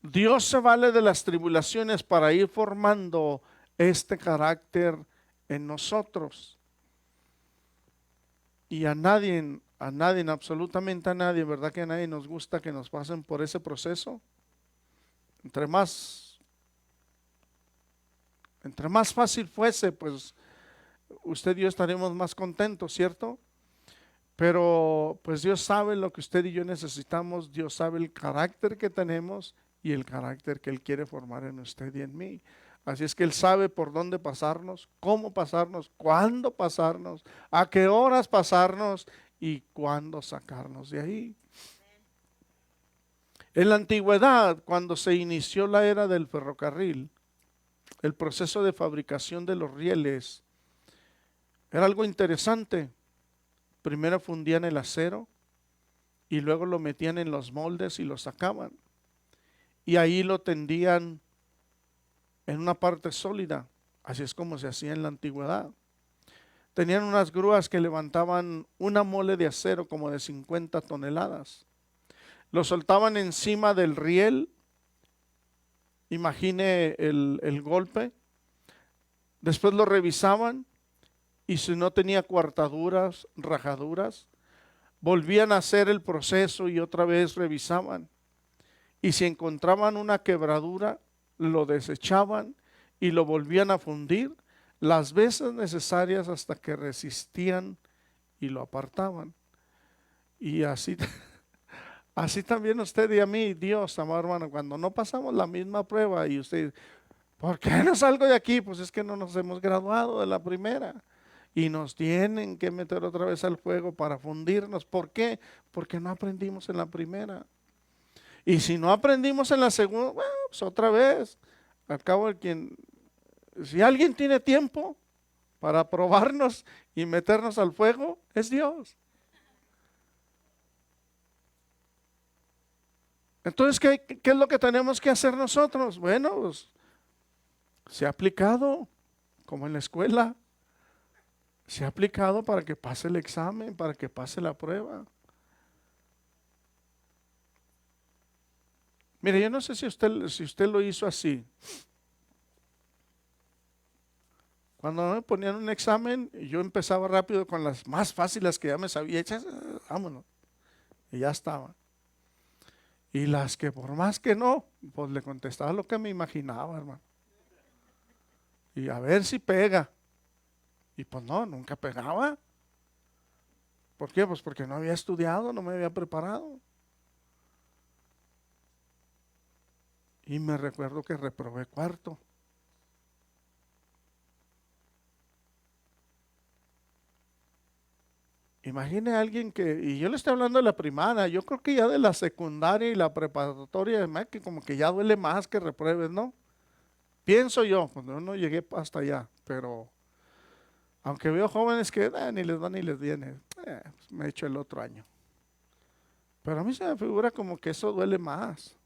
Dios se vale de las tribulaciones para ir formando este carácter en nosotros. Y a nadie, absolutamente a nadie, ¿verdad que a nadie nos gusta que nos pasen por ese proceso? Entre más fácil fuese, pues usted y yo estaremos más contentos, ¿cierto? Pero pues Dios sabe lo que usted y yo necesitamos, Dios sabe el carácter que tenemos y el carácter que Él quiere formar en usted y en mí. Así es que Él sabe por dónde pasarnos, cómo pasarnos, cuándo pasarnos, a qué horas pasarnos y cuándo sacarnos de ahí. En la antigüedad, cuando se inició la era del ferrocarril, el proceso de fabricación de los rieles era algo interesante. Primero fundían el acero y luego lo metían en los moldes y lo sacaban. Y ahí lo tendían en una parte sólida. Así es como se hacía en la antigüedad. Tenían unas grúas que levantaban una mole de acero como de 50 toneladas. Lo soltaban encima del riel. Imagine el golpe. Después lo revisaban y si no tenía coartaduras, rajaduras, volvían a hacer el proceso y otra vez revisaban. Y si encontraban una quebradura, lo desechaban y lo volvían a fundir las veces necesarias hasta que resistían y lo apartaban. Y así, así también usted y a mí, Dios, amado hermano, cuando no pasamos la misma prueba y usted, ¿por qué no salgo de aquí? Pues es que no nos hemos graduado de la primera. Y nos tienen que meter otra vez al fuego para fundirnos. ¿Por qué? Porque no aprendimos en la primera. Y si no aprendimos en la segunda, bueno, pues otra vez. Al cabo, si alguien tiene tiempo para probarnos y meternos al fuego, es Dios. Entonces, ¿qué es lo que tenemos que hacer nosotros? Bueno, pues, se ha aplicado, como en la escuela, se ha aplicado para que pase el examen, para que pase la prueba. Mire, yo no sé si usted lo hizo así. Cuando me ponían un examen, yo empezaba rápido con las más fáciles que ya me sabía hechas, vámonos, y ya estaba. Y las que por más que no, pues le contestaba lo que me imaginaba, hermano. Y a ver si pega. Y pues no, nunca pegaba. ¿Por qué? Pues porque no había estudiado, no me había preparado. Y me recuerdo que reprobé cuarto. Imagine a alguien y yo le estoy hablando de la primaria, yo creo que ya de la secundaria y la preparatoria, además que como que ya duele más que repruebes, ¿no? Pienso yo, cuando yo no llegué hasta allá, pero aunque veo jóvenes que ni les va ni les viene, pues me he hecho el otro año. Pero a mí se me figura como que eso duele más.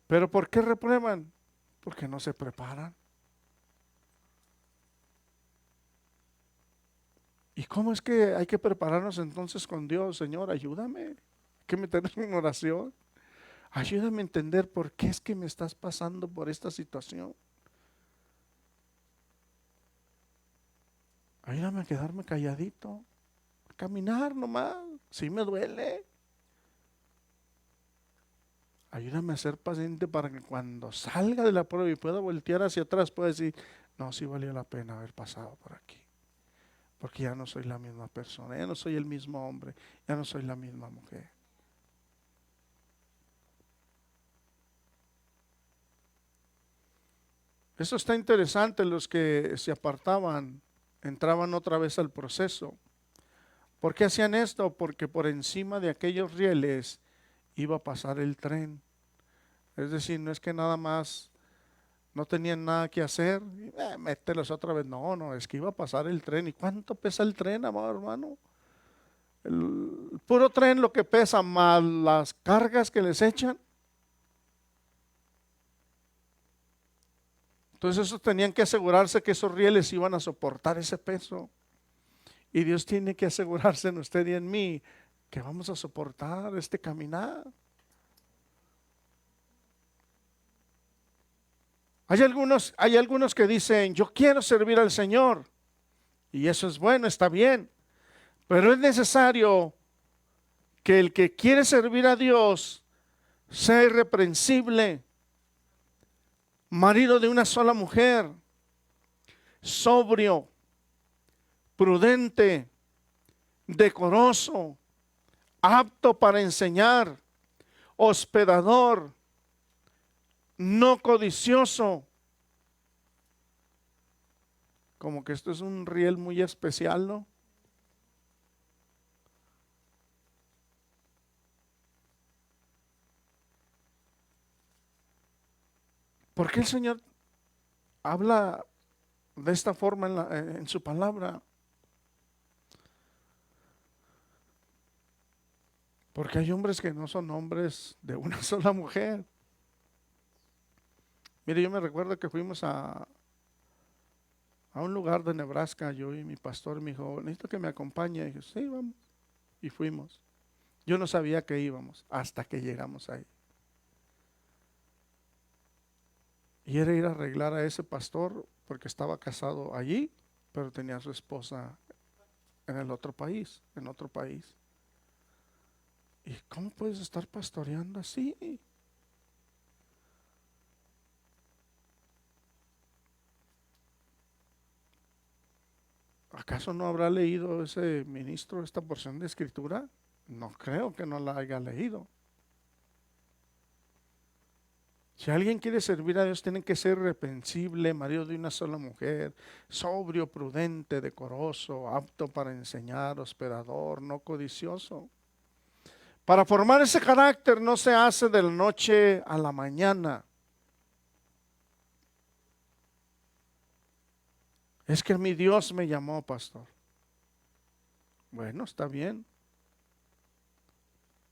¿Pero por qué reprueban? Porque no se preparan. ¿Y cómo es que hay que prepararnos entonces con Dios? Señor, ayúdame. Hay que meternos en oración. Ayúdame a entender por qué es que me estás pasando por esta situación. Ayúdame a quedarme calladito. A caminar nomás. Si me duele. Ayúdame a ser paciente para que cuando salga de la prueba y pueda voltear hacia atrás, pueda decir, no, sí valió la pena haber pasado por aquí. Porque ya no soy la misma persona, ya no soy el mismo hombre, ya no soy la misma mujer. Eso está interesante, los que se apartaban, entraban otra vez al proceso. ¿Por qué hacían esto? Porque por encima de aquellos rieles iba a pasar el tren. Es decir, no es que nada más no tenían nada que hacer, mételos otra vez. No, no, es que iba a pasar el tren. ¿Y cuánto pesa el tren, amado hermano? El puro tren lo que pesa más las cargas que les echan. Entonces esos tenían que asegurarse que esos rieles iban a soportar ese peso. Y Dios tiene que asegurarse en usted y en mí que vamos a soportar este caminar. Hay algunos que dicen, yo quiero servir al Señor. Y eso es bueno, está bien. Pero es necesario que el que quiere servir a Dios sea irreprensible, marido de una sola mujer, sobrio, prudente, decoroso, apto para enseñar, hospedador, no codicioso. Como que esto es un riel muy especial, ¿no? ¿Por qué el Señor habla de esta forma en su palabra? Porque hay hombres que no son hombres de una sola mujer. Mire, yo me recuerdo que fuimos a un lugar de Nebraska, yo y mi pastor me dijo, necesito que me acompañe. Y dije, sí, vamos. Y fuimos. Yo no sabía que íbamos hasta que llegamos ahí. Y era ir a arreglar a ese pastor porque estaba casado allí, pero tenía a su esposa en el otro país, en otro país. ¿Y cómo puedes estar pastoreando así? ¿Acaso no habrá leído ese ministro esta porción de escritura? No creo que no la haya leído. Si alguien quiere servir a Dios, tiene que ser irreprensible, marido de una sola mujer, sobrio, prudente, decoroso, apto para enseñar, hospedador, no codicioso. Para formar ese carácter no se hace de la noche a la mañana. Es que mi Dios me llamó, pastor. Bueno, está bien.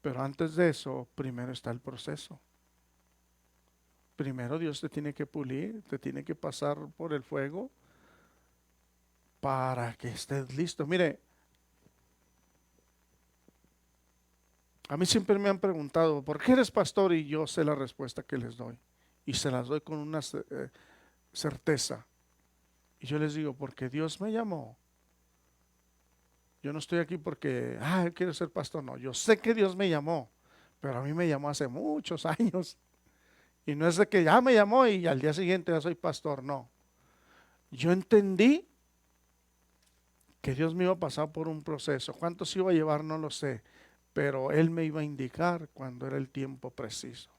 Pero antes de eso, primero está el proceso. Primero Dios te tiene que pulir, te tiene que pasar por el fuego para que estés listo. Mire, a mí siempre me han preguntado, ¿por qué eres pastor? Y yo sé la respuesta que les doy. Y se las doy con una certeza. Y yo les digo, porque Dios me llamó. Yo no estoy aquí porque, quiero ser pastor. No, yo sé que Dios me llamó, pero a mí me llamó hace muchos años. Y no es de que ya me llamó y al día siguiente ya soy pastor, no. Yo entendí que Dios me iba a pasar por un proceso. ¿Cuántos iba a llevar? No lo sé, pero Él me iba a indicar cuando era el tiempo preciso.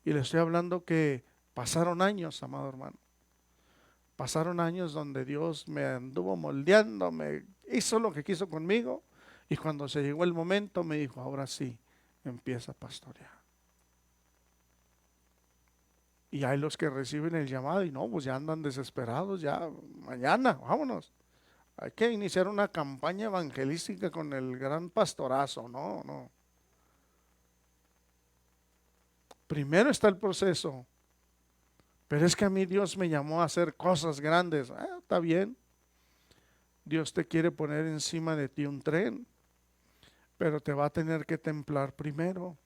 Y le estoy hablando que pasaron años, amado hermano. Pasaron años donde Dios me anduvo moldeando, me hizo lo que quiso conmigo. Y cuando se llegó el momento me dijo, ahora sí, empieza a pastorear. Y hay los que reciben el llamado y no, pues ya andan desesperados, ya mañana, vámonos. Hay que iniciar una campaña evangelística con el gran pastorazo. No, no. Primero está el proceso. Pero es que a mí Dios me llamó a hacer cosas grandes. Está bien. Dios te quiere poner encima de ti un tren, pero te va a tener que templar primero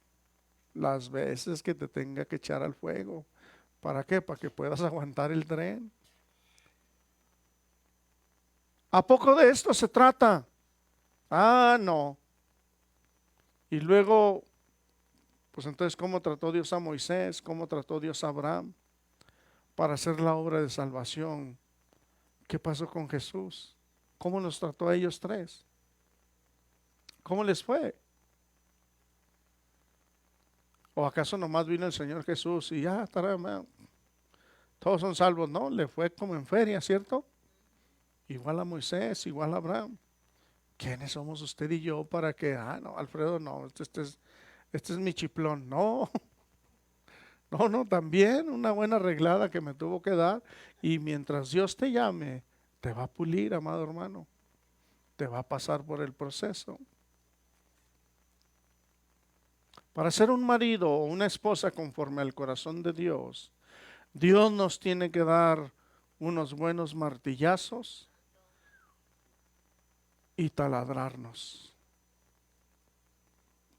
las veces que te tenga que echar al fuego. ¿Para qué? Para que puedas aguantar el tren. ¿A poco de esto se trata? No. Y luego, pues entonces, ¿cómo trató Dios a Moisés? ¿Cómo trató Dios a Abraham para hacer la obra de salvación? ¿Qué pasó con Jesús? ¿Cómo los trató a ellos tres? ¿Cómo les fue? ¿O acaso nomás vino el Señor Jesús y ya, todos son salvos? No, le fue como en feria, ¿cierto? Igual a Moisés, igual a Abraham. ¿Quiénes somos usted y yo para que, no, Alfredo, no, este es mi chiplón? No, no, no, también una buena arreglada que me tuvo que dar. Y mientras Dios te llame, te va a pulir, amado hermano. Te va a pasar por el proceso. Para ser un marido o una esposa conforme al corazón de Dios, Dios nos tiene que dar unos buenos martillazos y taladrarnos.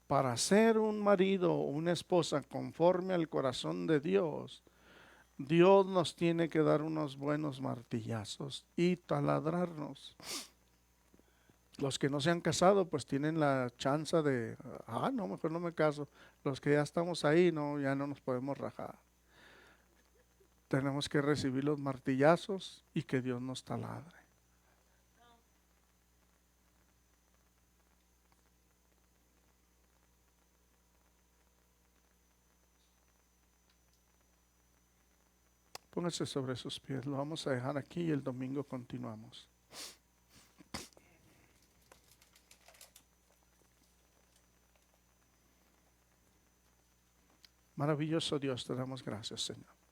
Para ser un marido o una esposa conforme al corazón de Dios, Dios nos tiene que dar unos buenos martillazos y taladrarnos. Los que no se han casado, pues tienen la chance de, no, mejor no me caso. Los que ya estamos ahí, no, ya no nos podemos rajar. Tenemos que recibir los martillazos y que Dios nos taladre. Póngase sobre sus pies, lo vamos a dejar aquí y el domingo continuamos. Maravilloso Dios, te damos gracias, Señor.